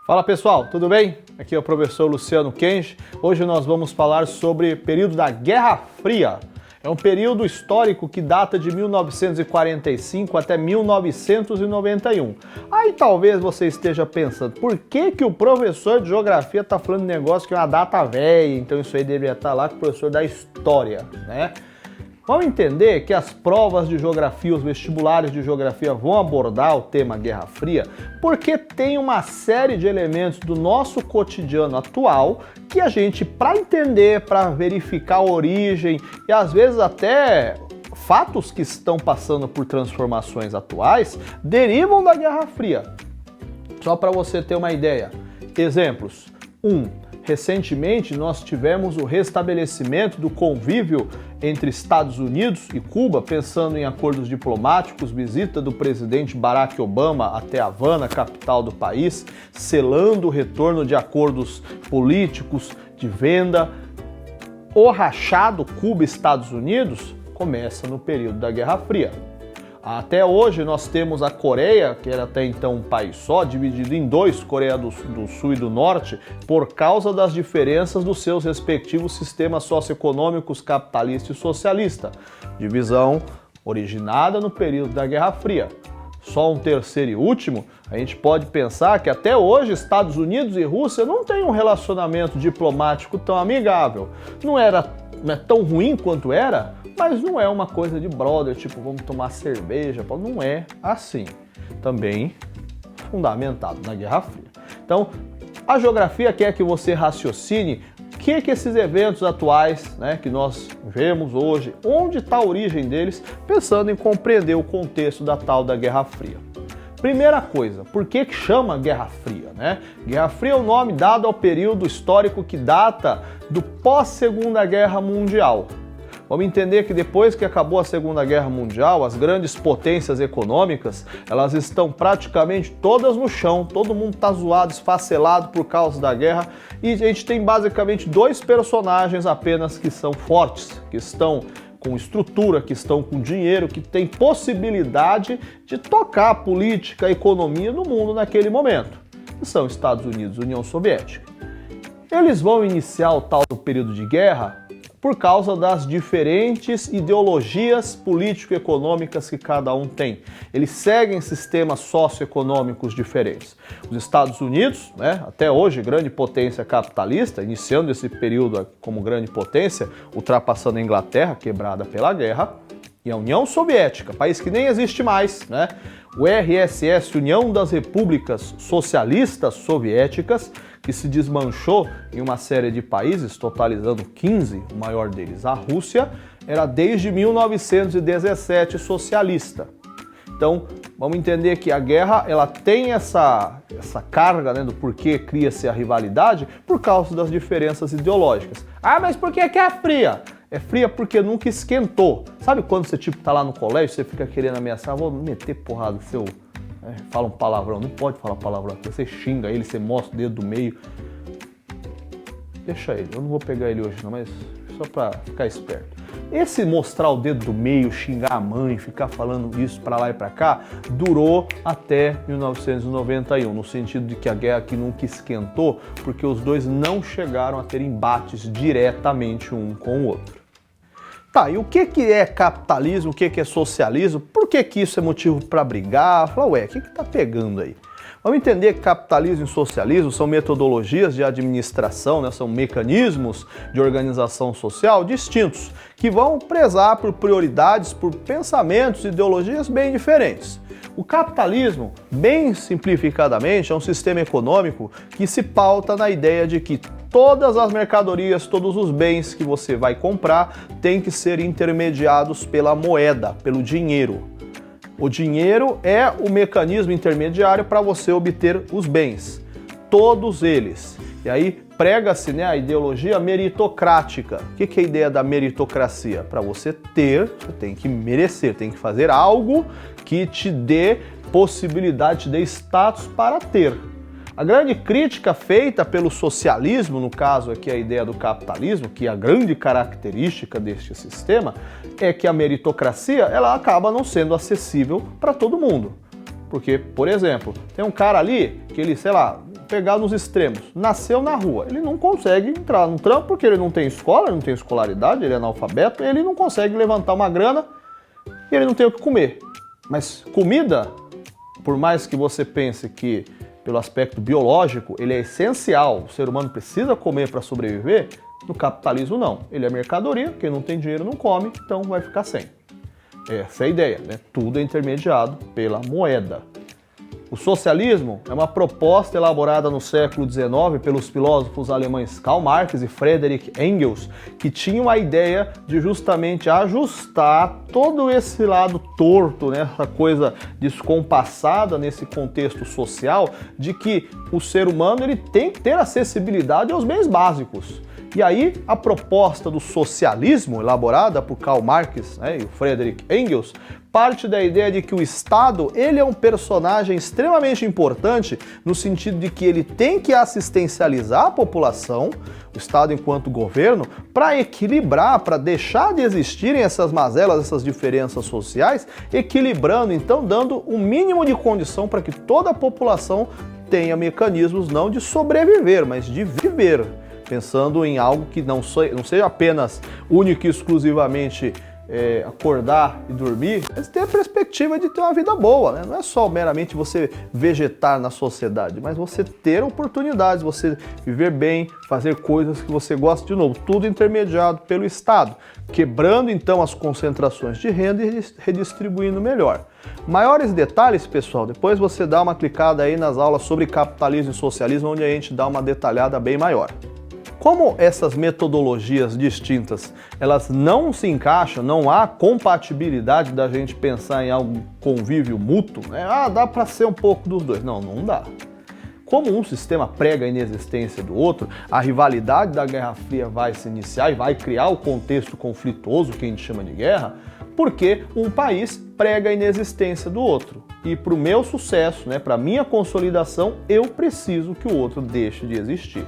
Fala pessoal, tudo bem? Aqui é o professor Luciano Kenji. Hoje nós vamos falar sobre o período da Guerra Fria. É um período histórico que data de 1945 até 1991. Aí talvez você esteja pensando, por que o professor de geografia está falando de negócio que é uma data velha, então isso aí deveria estar lá com o professor da história, né? Vamos entender que as provas de geografia, os vestibulares de geografia vão abordar o tema Guerra Fria porque tem uma série de elementos do nosso cotidiano atual que a gente, para entender, para verificar a origem e às vezes até fatos que estão passando por transformações atuais, derivam da Guerra Fria. Só para você ter uma ideia. Exemplos. 1. Recentemente, nós tivemos o restabelecimento do convívio entre Estados Unidos e Cuba, pensando em acordos diplomáticos, visita do presidente Barack Obama até Havana, capital do país, selando o retorno de acordos políticos de venda. O rachado Cuba-Estados Unidos começa no período da Guerra Fria. Até hoje nós temos a Coreia, que era até então um país só, dividido em dois, Coreia do Sul e do Norte, por causa das diferenças dos seus respectivos sistemas socioeconômicos capitalista e socialista. Divisão originada no período da Guerra Fria. Só um terceiro e último, a gente pode pensar que até hoje Estados Unidos e Rússia não têm um relacionamento diplomático tão amigável. Não é tão ruim quanto era, mas não é uma coisa de brother, tipo, vamos tomar cerveja, não é assim. Também fundamentado na Guerra Fria. Então, a geografia quer que você raciocine o que esses eventos atuais, né, que nós vemos hoje, onde está a origem deles, pensando em compreender o contexto da tal da Guerra Fria. Primeira coisa, por que chama Guerra Fria, né? Guerra Fria é o nome dado ao período histórico que data do pós-Segunda Guerra Mundial. Vamos entender que depois que acabou a Segunda Guerra Mundial, as grandes potências econômicas, elas estão praticamente todas no chão, todo mundo está zoado, esfacelado por causa da guerra, e a gente tem basicamente dois personagens apenas que são fortes, que estão com estrutura, que estão com dinheiro, que têm possibilidade de tocar a política, a economia no mundo naquele momento, que são Estados Unidos e União Soviética. Eles vão iniciar o tal do período de guerra por causa das diferentes ideologias político-econômicas que cada um tem. Eles seguem sistemas socioeconômicos diferentes. Os Estados Unidos, né, até hoje, grande potência capitalista, iniciando esse período como grande potência, ultrapassando a Inglaterra, quebrada pela guerra, e a União Soviética, país que nem existe mais, né? O RSS, União das Repúblicas Socialistas Soviéticas, que se desmanchou em uma série de países, totalizando 15, o maior deles, a Rússia, era desde 1917 socialista. Então, vamos entender que a guerra ela tem essa carga, né, do porquê cria-se a rivalidade por causa das diferenças ideológicas. Ah, mas por que é fria? É fria porque nunca esquentou. Sabe quando você tá lá no colégio, você fica querendo ameaçar, vou meter porrada no seu... fala um palavrão, não pode falar palavrão aqui, você xinga ele, você mostra o dedo do meio. Deixa ele, eu não vou pegar ele hoje não, mas só pra ficar esperto. Esse mostrar o dedo do meio, xingar a mãe, ficar falando isso pra lá e pra cá, durou até 1991, no sentido de que a guerra aqui nunca esquentou, porque os dois não chegaram a ter embates diretamente um com o outro. Tá, e o que é capitalismo, o que é socialismo? Por que isso é motivo para brigar? Fala, ué, o que tá pegando aí? Vamos entender que capitalismo e socialismo são metodologias de administração, né? São mecanismos de organização social distintos, que vão prezar por prioridades, por pensamentos e ideologias bem diferentes. O capitalismo, bem simplificadamente, é um sistema econômico que se pauta na ideia de que todas as mercadorias, todos os bens que você vai comprar têm que ser intermediados pela moeda, pelo dinheiro. O dinheiro é o mecanismo intermediário para você obter os bens, todos eles. E aí prega-se, né, a ideologia meritocrática. O que é a ideia da meritocracia? Para você ter, você tem que merecer, tem que fazer algo que te dê possibilidade, te dê status para ter. A grande crítica feita pelo socialismo, no caso aqui a ideia do capitalismo, que é a grande característica deste sistema, é que a meritocracia ela acaba não sendo acessível para todo mundo. Porque, por exemplo, tem um cara ali que ele, sei lá, pegar nos extremos, nasceu na rua, ele não consegue entrar no trampo porque ele não tem escola, ele não tem escolaridade, ele é analfabeto, ele não consegue levantar uma grana e ele não tem o que comer. Mas comida, por mais que você pense que pelo aspecto biológico ele é essencial, o ser humano precisa comer para sobreviver, no capitalismo não. Ele é mercadoria, quem não tem dinheiro não come, então vai ficar sem. Essa é a ideia, né? Tudo é intermediado pela moeda. O socialismo é uma proposta elaborada no século XIX pelos filósofos alemães Karl Marx e Friedrich Engels, que tinham a ideia de justamente ajustar todo esse lado torto, né? Essa coisa descompassada nesse contexto social, de que o ser humano ele tem que ter acessibilidade aos bens básicos. E aí, a proposta do socialismo, elaborada por Karl Marx, né, e o Friedrich Engels, parte da ideia de que o Estado ele é um personagem extremamente importante no sentido de que ele tem que assistencializar a população, o Estado enquanto governo, para equilibrar, para deixar de existirem essas mazelas, essas diferenças sociais, equilibrando, então, dando o mínimo de condição para que toda a população tenha mecanismos não de sobreviver, mas de viver. Pensando em algo que não seja apenas único e exclusivamente acordar e dormir, mas ter a perspectiva de ter uma vida boa, né? Não é só meramente você vegetar na sociedade, mas você ter oportunidades, você viver bem, fazer coisas que você gosta de novo, tudo intermediado pelo Estado, quebrando então as concentrações de renda e redistribuindo melhor. Maiores detalhes, pessoal, depois você dá uma clicada aí nas aulas sobre capitalismo e socialismo, onde a gente dá uma detalhada bem maior. Como essas metodologias distintas, elas não se encaixam, não há compatibilidade da gente pensar em algo convívio mútuo, né? Dá para ser um pouco dos dois. Não, não dá. Como um sistema prega a inexistência do outro, a rivalidade da Guerra Fria vai se iniciar e vai criar o contexto conflituoso que a gente chama de guerra, porque um país prega a inexistência do outro. E para o meu sucesso, né, para a minha consolidação, eu preciso que o outro deixe de existir.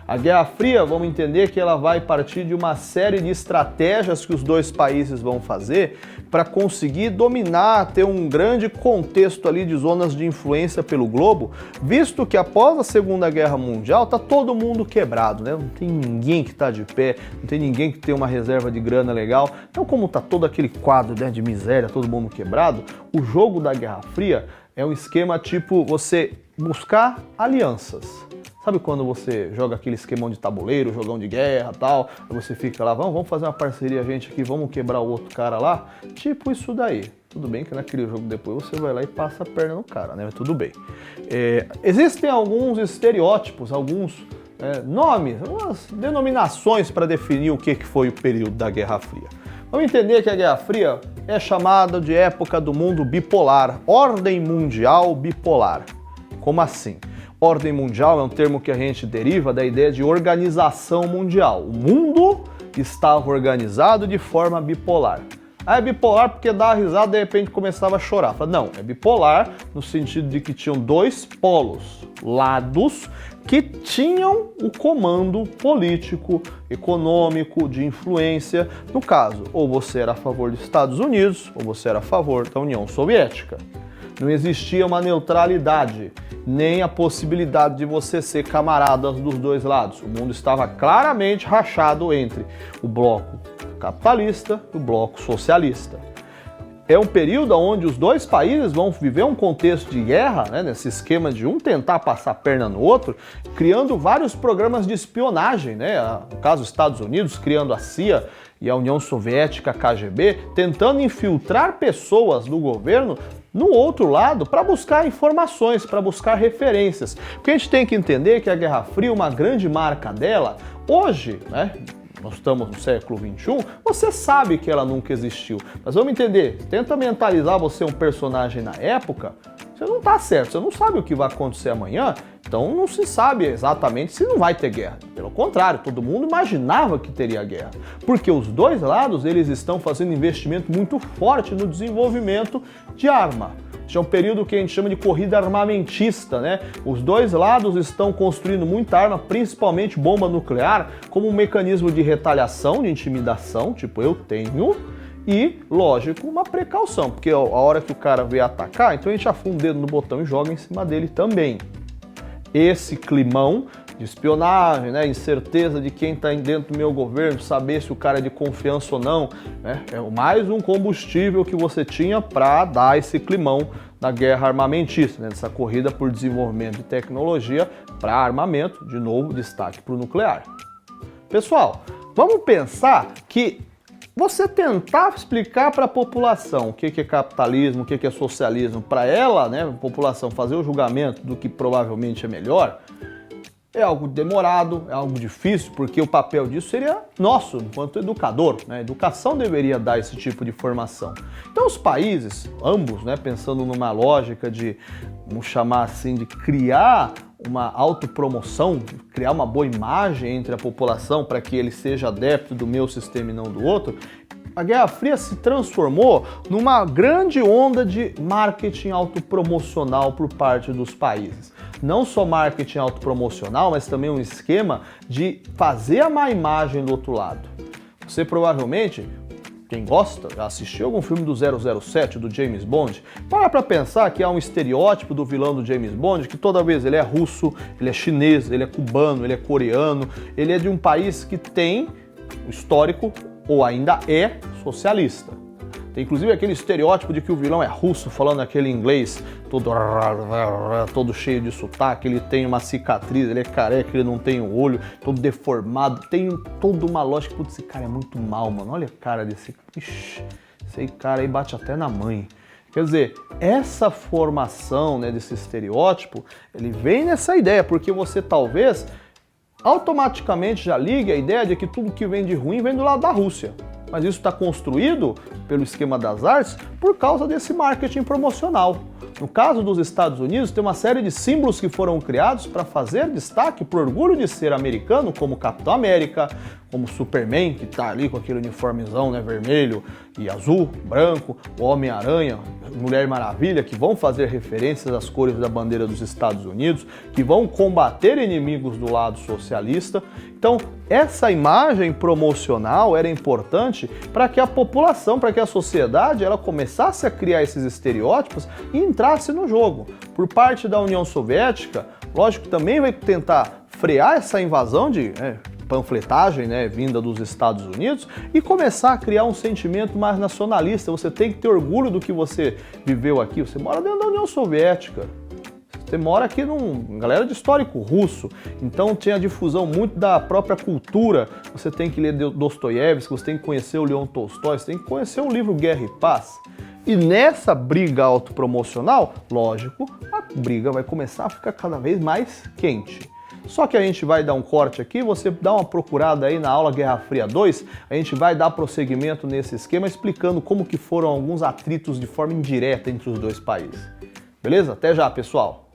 A Guerra Fria, vamos entender que ela vai partir de uma série de estratégias que os dois países vão fazer para conseguir dominar, ter um grande contexto ali de zonas de influência pelo globo, visto que após a Segunda Guerra Mundial tá todo mundo quebrado, né? Não tem ninguém que tá de pé, não tem ninguém que tem uma reserva de grana legal. Então, como tá todo aquele quadro, né, de miséria, todo mundo quebrado, o jogo da Guerra Fria é um esquema tipo você buscar alianças. Sabe quando você joga aquele esquemão de tabuleiro, jogão de guerra e tal, aí você fica lá, vamos fazer uma parceria, gente, aqui, vamos quebrar o outro cara lá? Tipo isso daí. Tudo bem que naquele jogo depois você vai lá e passa a perna no cara, né? Mas tudo bem. Existem alguns estereótipos, alguns nomes, algumas denominações para definir o que foi o período da Guerra Fria. Vamos entender que a Guerra Fria é chamada de época do mundo bipolar, ordem mundial bipolar. Como assim? Ordem mundial é um termo que a gente deriva da ideia de organização mundial. O mundo estava organizado de forma bipolar. É bipolar porque dá risada e de repente começava a chorar. Não, é bipolar no sentido de que tinham dois polos, lados, que tinham o comando político, econômico, de influência. No caso, ou você era a favor dos Estados Unidos, ou você era a favor da União Soviética. Não existia uma neutralidade, nem a possibilidade de você ser camarada dos dois lados. O mundo estava claramente rachado entre o bloco capitalista e o bloco socialista. É um período onde os dois países vão viver um contexto de guerra, né, nesse esquema de um tentar passar a perna no outro, criando vários programas de espionagem, né, no caso, os Estados Unidos criando a CIA e a União Soviética, a KGB, tentando infiltrar pessoas do governo no outro lado para buscar informações, para buscar referências. Porque a gente tem que entender que a Guerra Fria, uma grande marca dela, hoje, né, nós estamos no século XXI, você sabe que ela nunca existiu. Mas vamos entender, tenta mentalizar você um personagem na época, você não está certo, você não sabe o que vai acontecer amanhã, então não se sabe exatamente se não vai ter guerra. Pelo contrário, todo mundo imaginava que teria guerra, porque os dois lados eles estão fazendo investimento muito forte no desenvolvimento de arma. Este é um período que a gente chama de corrida armamentista, né? Os dois lados estão construindo muita arma, principalmente bomba nuclear, como um mecanismo de retaliação, de intimidação, tipo eu tenho, e, lógico, uma precaução, porque a hora que o cara vier atacar, então a gente afunda o dedo no botão e joga em cima dele também. esse climão de espionagem, né, incerteza de quem está dentro do meu governo, saber se o cara é de confiança ou não, né, é mais um combustível que você tinha para dar esse climão da guerra armamentista, né, dessa corrida por desenvolvimento de tecnologia para armamento, de novo, destaque para o nuclear. Pessoal, vamos pensar que você tentar explicar para a população o que é capitalismo, o que é socialismo, para ela, né, a população fazer o julgamento do que provavelmente é melhor, é algo demorado, é algo difícil, porque o papel disso seria nosso, enquanto educador, né? A educação deveria dar esse tipo de formação. Então os países, ambos, né, pensando numa lógica de, vamos chamar assim, de criar uma autopromoção, criar uma boa imagem entre a população para que ele seja adepto do meu sistema e não do outro, a Guerra Fria se transformou numa grande onda de marketing autopromocional por parte dos países. Não só marketing autopromocional, mas também um esquema de fazer a má imagem do outro lado. Você provavelmente, quem gosta, já assistiu algum filme do 007, do James Bond, para pensar que há um estereótipo do vilão do James Bond, que toda vez ele é russo, ele é chinês, ele é cubano, ele é coreano, ele é de um país que tem o histórico, ou ainda é, socialista. Tem inclusive aquele estereótipo de que o vilão é russo, falando aquele inglês todo cheio de sotaque, ele tem uma cicatriz, ele é careca, ele não tem o olho, todo deformado, tem toda uma lógica. Putz, esse cara é muito mal, mano, olha a cara desse... Ixi, esse cara aí bate até na mãe. Quer dizer, essa formação, né, desse estereótipo, ele vem nessa ideia, porque você talvez automaticamente já ligue a ideia de que tudo que vem de ruim vem do lado da Rússia. Mas isso está construído pelo esquema das artes por causa desse marketing promocional. No caso dos Estados Unidos, tem uma série de símbolos que foram criados para fazer destaque para o orgulho de ser americano, como Capitão América, como Superman, que está ali com aquele uniformezão, né, vermelho e azul, branco, o Homem-Aranha, Mulher Maravilha, que vão fazer referências às cores da bandeira dos Estados Unidos, que vão combater inimigos do lado socialista. Então, essa imagem promocional era importante para que a população, para que a sociedade, ela começasse a criar esses estereótipos e entrasse no jogo. Por parte da União Soviética, lógico que também vai tentar frear essa invasão de panfletagem, né, vinda dos Estados Unidos, e começar a criar um sentimento mais nacionalista. Você tem que ter orgulho do que você viveu aqui. Você mora dentro da União Soviética. Você mora aqui galera de histórico russo, então tinha a difusão muito da própria cultura. Você tem que ler Dostoiévski, você tem que conhecer o Leon Tolstói, você tem que conhecer o livro Guerra e Paz. E nessa briga autopromocional, lógico, a briga vai começar a ficar cada vez mais quente. Só que a gente vai dar um corte aqui, você dá uma procurada aí na aula Guerra Fria 2, a gente vai dar prosseguimento nesse esquema explicando como que foram alguns atritos de forma indireta entre os dois países. Beleza? Até já, pessoal!